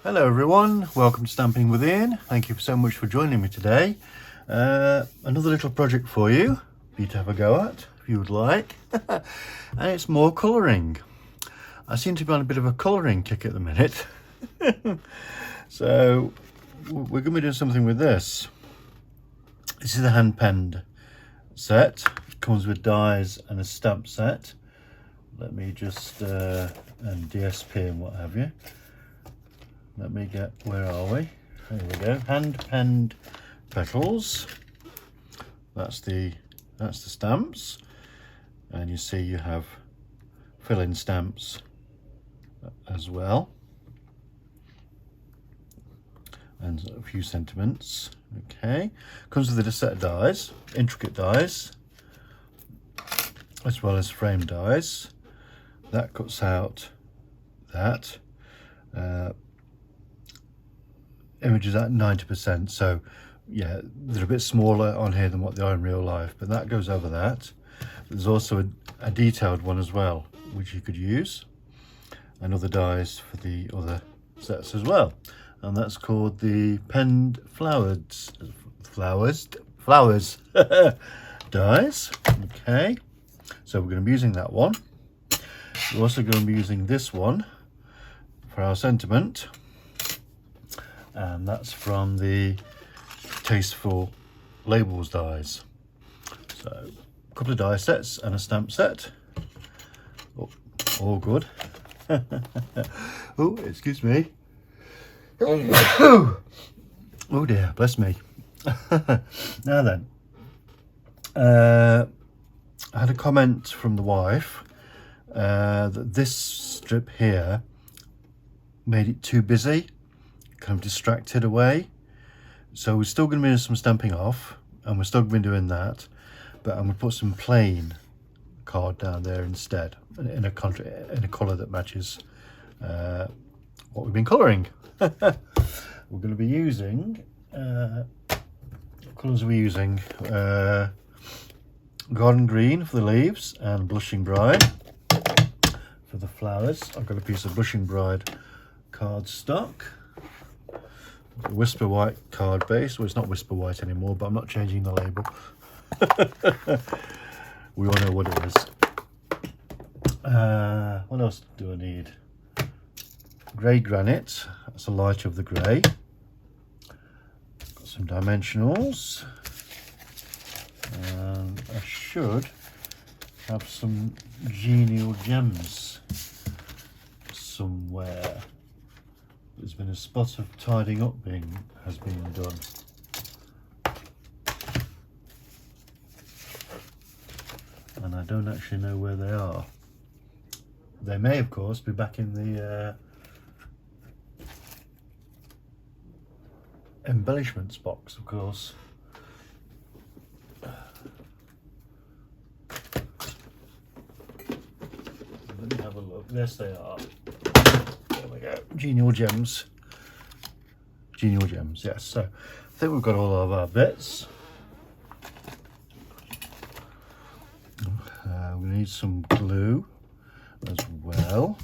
Hello everyone, welcome to Stamping with Ian. Thank you so much for joining me today. Another little project for you to have a go at if you would like. And it's more colouring. I seem to be on a bit of a colouring kick at the minute. So we're going to be doing something with this. This is a hand penned set. It comes with dies and a stamp set. Let me just and DSP and what have you. Let me get, where are we? There we go. Hand penned petals. That's the stamps, and you see you have fill-in stamps as well, and a few sentiments. Okay, comes with a set of dies, intricate dies, as well as frame dies. That cuts out that. Images at 90%, so yeah, they're a bit smaller on here than what they are in real life, but that goes over that. There's also a detailed one as well, which you could use, and other dies for the other sets as well, and that's called the penned flowers dies. Okay, so we're going to be using that one. We're also going to be using this one for our sentiment, and that's from the Tasteful Labels dies. So a couple of die sets and a stamp set. Oh, all good. Oh, excuse me. Oh dear, bless me. Now then, I had a comment from the wife that this strip here made it too busy, kind of distracted away. So we're still going to be doing some stamping off, and we're still going to be doing that, but I'm going to put some plain card down there instead, in a colour that matches what we've been colouring. We're going to be using what colours are we using? Garden green for the leaves and blushing bride for the flowers. I've got a piece of blushing bride cardstock. Whisper white card base. Well, it's not whisper white anymore, but I'm not changing the label. We all know what it is. What else do I need? Grey granite. That's a lighter of the grey. Got some dimensionals. And I should have some genial gems somewhere. There's been a spot of tidying up has been done. And I don't actually know where they are. They may, of course, be back in the embellishments box, of course. Let me have a look. Yes, they are. There we go. Genial gems, yes. So I think we've got all of our bits. We need some glue as well.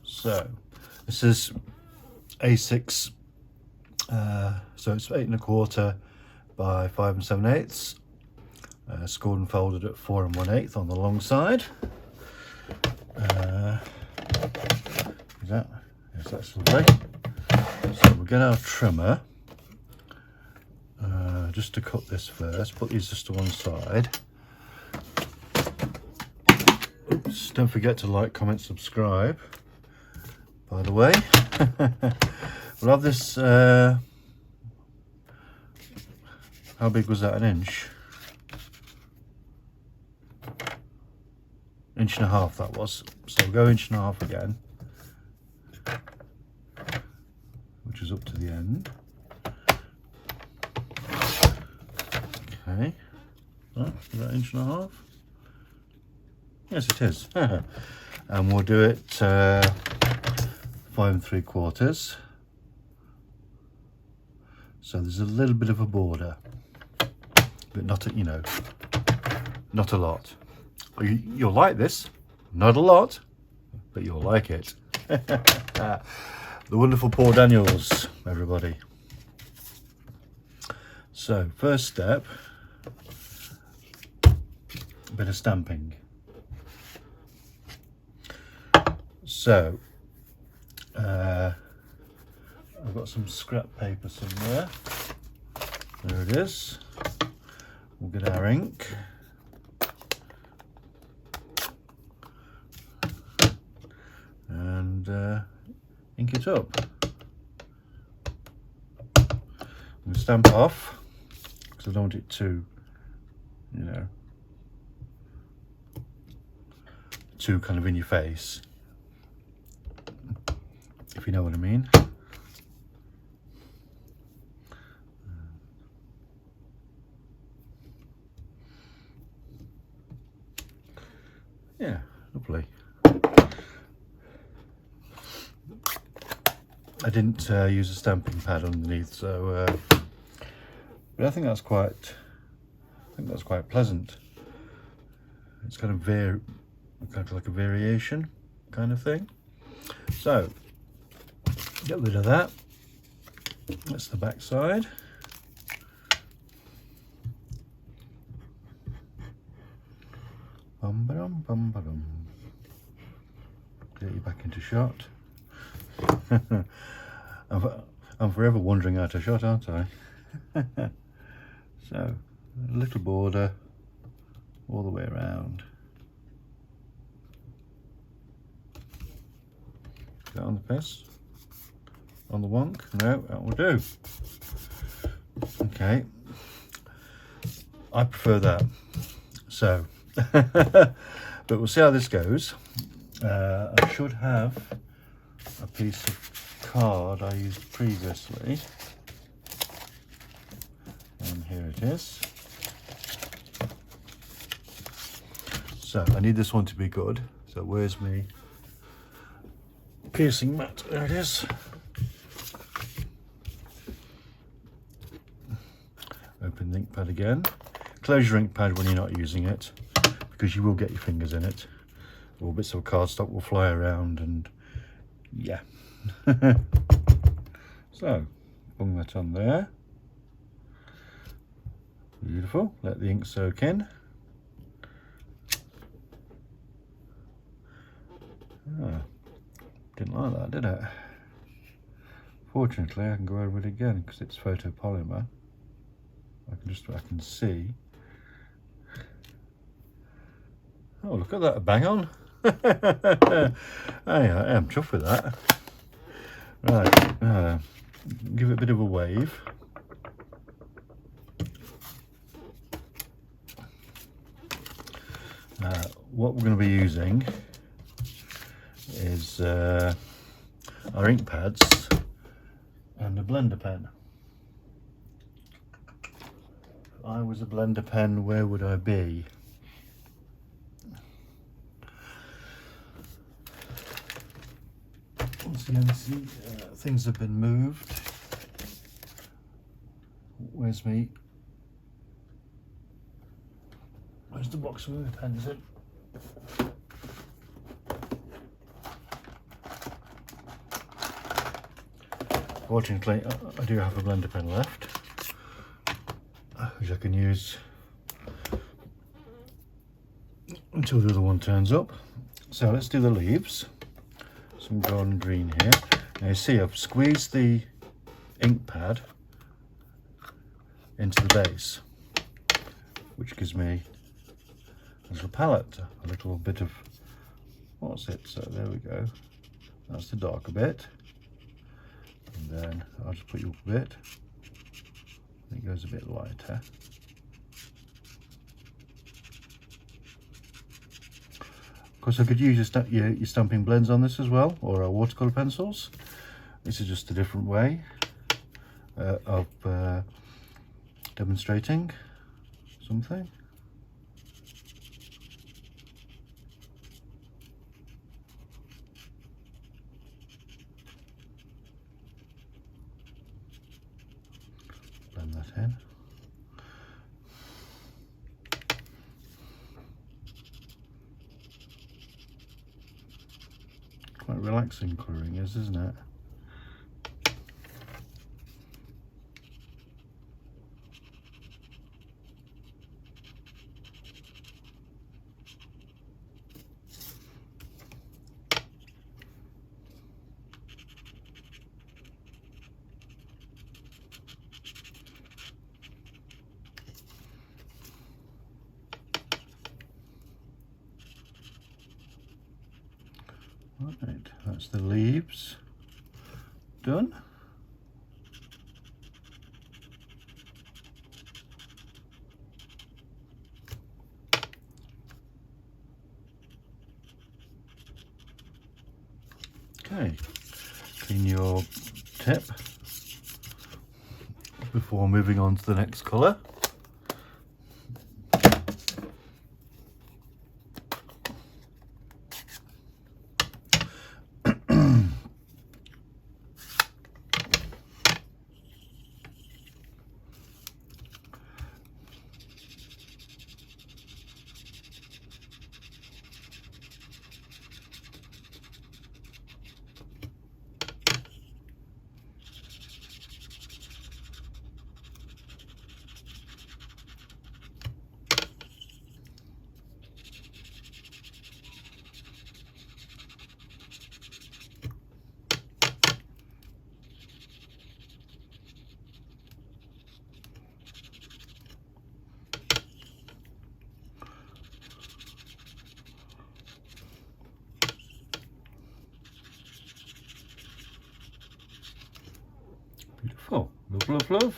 So this is A6, so it's 8 1/4 by 5 7/8, scored and folded at 4 1/8 on the long side. Yes, that's lovely. So we'll get our trimmer just to cut this first. Put these just to one side. Oops, don't forget to like, comment, subscribe, by the way. We'll have this, how big was that, an inch? Inch and a half that was. So we'll go inch and a half again, which is up to the end. Okay, oh, is that inch and a half? Yes, it is. And we'll do it 5 3/4. So there's a little bit of a border, but not a, not a lot. You'll like this, not a lot, but you'll like it. The wonderful Paul Daniels, everybody. So, first step, a bit of stamping. So, I've got some scrap paper somewhere. There it is. We'll get our ink. And ink it up. I'm going to stamp off because I don't want it to, you know, too kind of in your face, if you know what I mean. Yeah, lovely. I didn't use a stamping pad underneath, so but I think that's quite pleasant. It's kind of like a variation kind of thing. So get rid of that. That's the back side. Bum ba-dum, bum ba-dum. Get you back into shot. I'm forever wondering out of shot, aren't I? So, a little border all the way around. Is that on the piss? On the wonk? No, that will do. Okay. I prefer that. So, but we'll see how this goes. I should have a piece of card I used previously, and here it is. So I need this one to be good. So where's me piercing mat? There it is. Open the ink pad again. Close your ink pad when you're not using it, because you will get your fingers in it, or bits of cardstock will fly around, and yeah. So, bung that on there. Beautiful. Let the ink soak in. Oh, didn't like that, did it? Fortunately, I can go over it again because it's photopolymer. I can see. Oh, look at that! Bang on. I am chuffed with that. Right, give it a bit of a wave. What we're going to be using is our ink pads and a blender pen. If I was a blender pen, where would I be? Once again, things have been moved. Where's the box with the pens in? Fortunately, I do have a blender pen left, which I can use until the other one turns up. So let's do the leaves. Some golden green here. Now you see I've squeezed the ink pad into the base, which gives me a little palette, a little bit of, what's it? So there we go. That's the darker bit. And then I'll just put you up a bit. It goes a bit lighter. Of course, I could use your stamping blends on this as well, or our watercolour pencils. This is just a different way of demonstrating something. Blend that in. Quite quite relaxing colouring is, isn't it? Right, that's the leaves done. Okay, clean your tip before moving on to the next colour. Beautiful. Love, love, love.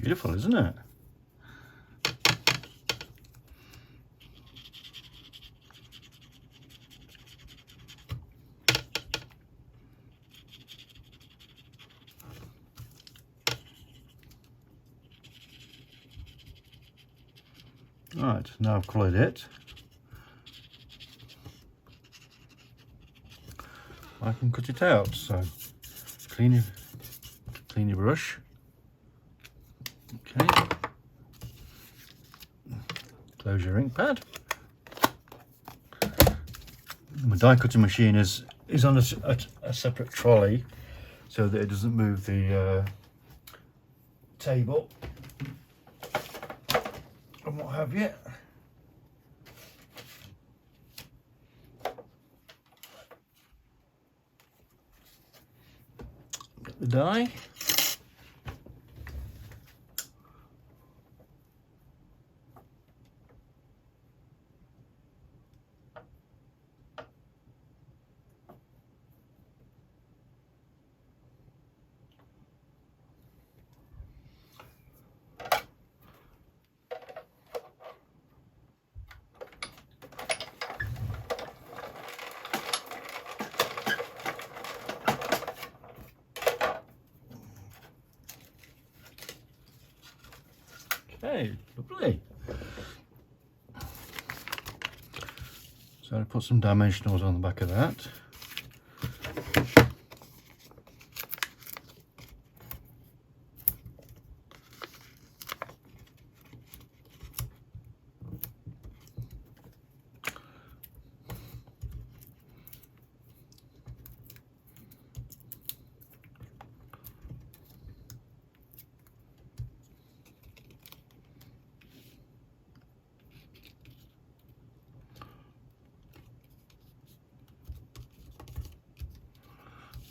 Beautiful, isn't it? Right, now I've coloured it, I can cut it out. So clean your brush. Okay. Close your ink pad. My die cutting machine is on a separate trolley so that it doesn't move the table and what have you. Get the die. Okay, lovely. So I put some dimensionals on the back of that.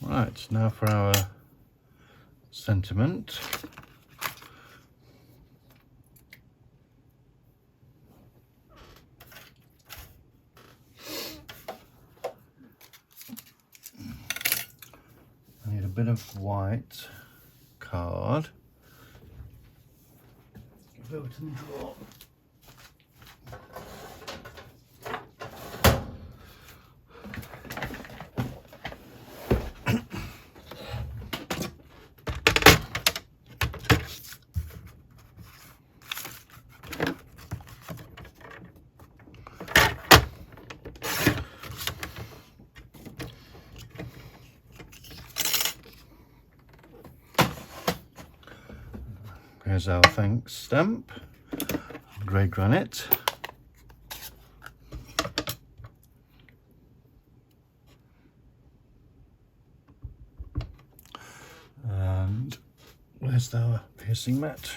Right, now for our sentiment. I need a bit of white card. Go to the drawer. Here's our thanks stamp, grey granite. And where's our piercing mat?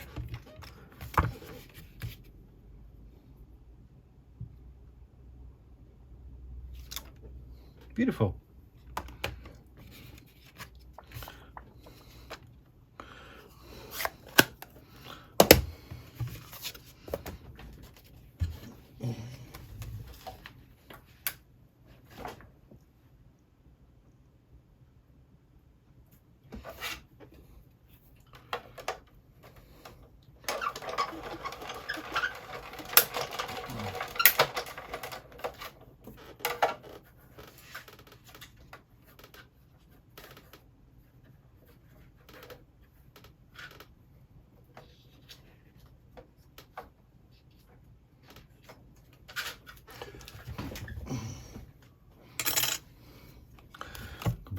Beautiful.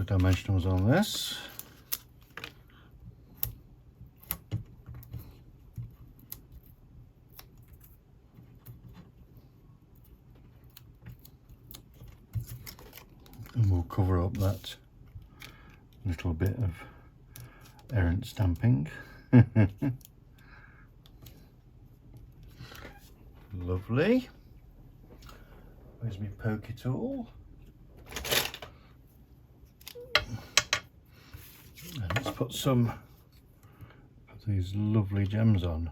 Dimensionals on this. And we'll cover up that little bit of errant stamping. Lovely. Where's my pokey tool? And let's put some of these lovely gems on.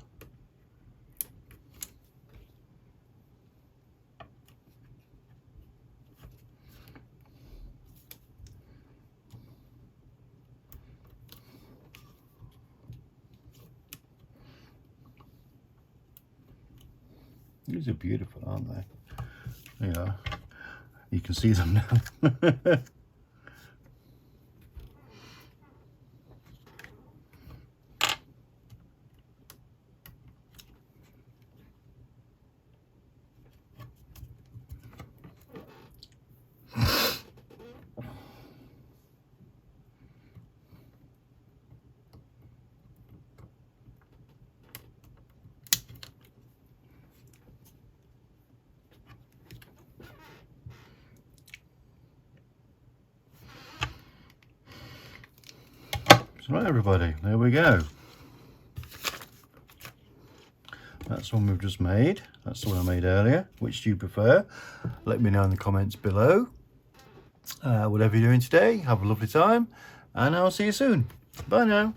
These are beautiful, aren't they? They are. You can see them now. Right, everybody, there we go. That's one we've just made. That's the one I made earlier. Which do you prefer? Let me know in the comments below. Whatever you're doing today, have a lovely time, and I'll see you soon. Bye now.